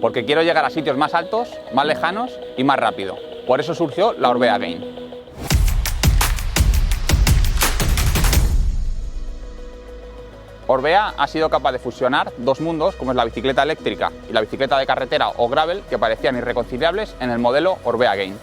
porque quiero llegar a sitios más altos, más lejanos y más rápido. Por eso surgió la Orbea Gain. Orbea ha sido capaz de fusionar dos mundos, como es la bicicleta eléctrica y la bicicleta de carretera o gravel, que parecían irreconciliables en el modelo Orbea Gain.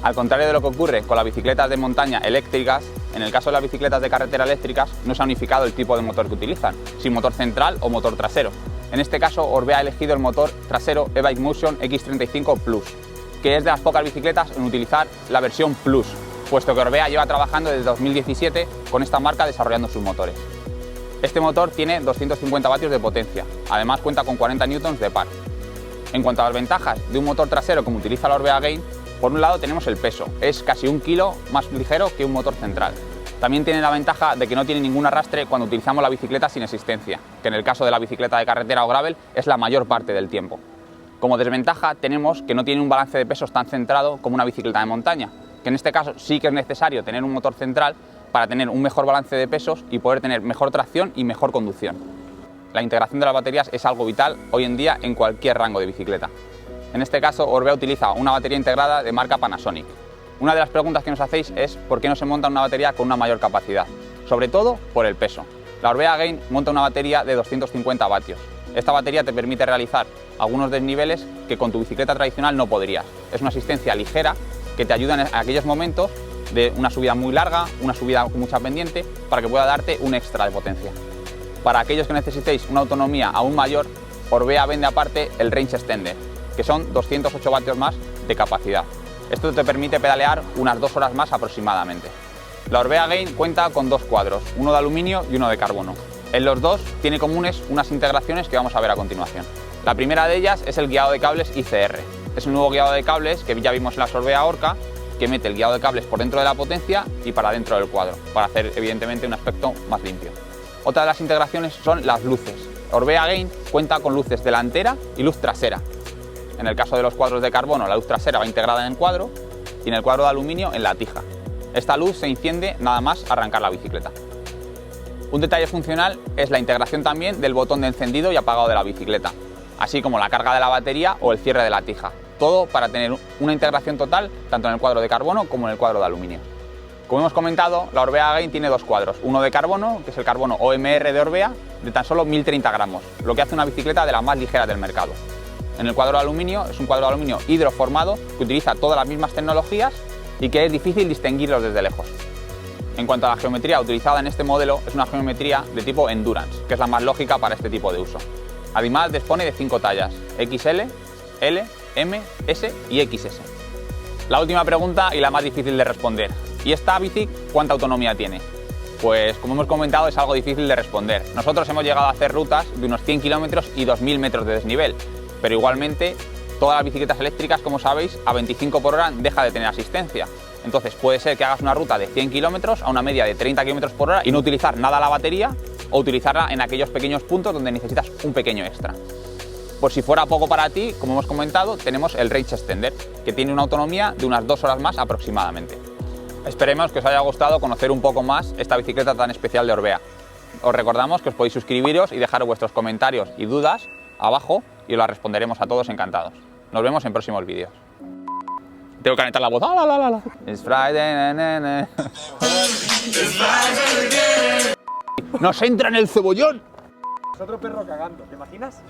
Al contrario de lo que ocurre con las bicicletas de montaña eléctricas, en el caso de las bicicletas de carretera eléctricas no se ha unificado el tipo de motor que utilizan, si motor central o motor trasero. En este caso, Orbea ha elegido el motor trasero e-Bike Motion X35 Plus, que es de las pocas bicicletas en utilizar la versión Plus, puesto que Orbea lleva trabajando desde 2017 con esta marca desarrollando sus motores. Este motor tiene 250 vatios de potencia, además cuenta con 40 newtons de par. En cuanto a las ventajas de un motor trasero como utiliza la Orbea Gain, por un lado tenemos el peso, es casi 1 kilo más ligero que un motor central. También tiene la ventaja de que no tiene ningún arrastre cuando utilizamos la bicicleta sin existencia, que en el caso de la bicicleta de carretera o gravel es la mayor parte del tiempo. Como desventaja tenemos que no tiene un balance de pesos tan centrado como una bicicleta de montaña, que en este caso sí que es necesario tener un motor central para tener un mejor balance de pesos y poder tener mejor tracción y mejor conducción. La integración de las baterías es algo vital hoy en día en cualquier rango de bicicleta. En este caso, Orbea utiliza una batería integrada de marca Panasonic. Una de las preguntas que nos hacéis es ¿por qué no se monta una batería con una mayor capacidad? Sobre todo por el peso. La Orbea Gain monta una batería de 250 vatios. Esta batería te permite realizar algunos desniveles que con tu bicicleta tradicional no podrías. Es una asistencia ligera que te ayuda en aquellos momentos de una subida muy larga, una subida con mucha pendiente, para que pueda darte un extra de potencia. Para aquellos que necesitéis una autonomía aún mayor, Orbea vende aparte el Range Extender, que son 208 vatios más de capacidad. Esto te permite pedalear unas 2 horas más aproximadamente. La Orbea Gain cuenta con dos cuadros, uno de aluminio y uno de carbono. En los dos tiene comunes unas integraciones que vamos a ver a continuación. La primera de ellas es el guiado de cables ICR. Es un nuevo guiado de cables que ya vimos en la Orbea Orca, que mete el guiado de cables por dentro de la potencia y para dentro del cuadro, para hacer evidentemente un aspecto más limpio. Otra de las integraciones son las luces. Orbea Gain cuenta con luces delantera y luz trasera. En el caso de los cuadros de carbono, la luz trasera va integrada en el cuadro y en el cuadro de aluminio en la tija. Esta luz se enciende nada más arrancar la bicicleta. Un detalle funcional es la integración también del botón de encendido y apagado de la bicicleta, así como la carga de la batería o el cierre de la tija. Todo para tener una integración total tanto en el cuadro de carbono como en el cuadro de aluminio. Como hemos comentado, la Orbea Gain tiene dos cuadros, uno de carbono, que es el carbono OMR de Orbea, de tan solo 1030 gramos, lo que hace una bicicleta de las más ligeras del mercado. En el cuadro de aluminio es un cuadro de aluminio hidroformado que utiliza todas las mismas tecnologías y que es difícil distinguirlos desde lejos. En cuanto a la geometría utilizada en este modelo, es una geometría de tipo Endurance, que es la más lógica para este tipo de uso. Además dispone de 5 tallas, XL, L, M, S y XS. La última pregunta y la más difícil de responder. ¿Y esta bici cuánta autonomía tiene? Pues como hemos comentado es algo difícil de responder. Nosotros hemos llegado a hacer rutas de unos 100 kilómetros y 2000 metros de desnivel, pero igualmente todas las bicicletas eléctricas, como sabéis, a 25 por hora deja de tener asistencia. Entonces puede ser que hagas una ruta de 100 kilómetros a una media de 30 kilómetros por hora y no utilizar nada la batería o utilizarla en aquellos pequeños puntos donde necesitas un pequeño extra. Por si fuera poco para ti, como hemos comentado, tenemos el Range Extender, que tiene una autonomía de unas 2 horas más aproximadamente. Esperemos que os haya gustado conocer un poco más esta bicicleta tan especial de Orbea. Os recordamos que os podéis suscribiros y dejar vuestros comentarios y dudas abajo y os las responderemos a todos encantados. Nos vemos en próximos vídeos. Tengo que calentar la voz. ¡Ah, la, la! It's Friday, ¡Nos entra en el cebollón! Es otro perro cagando, ¿te imaginas?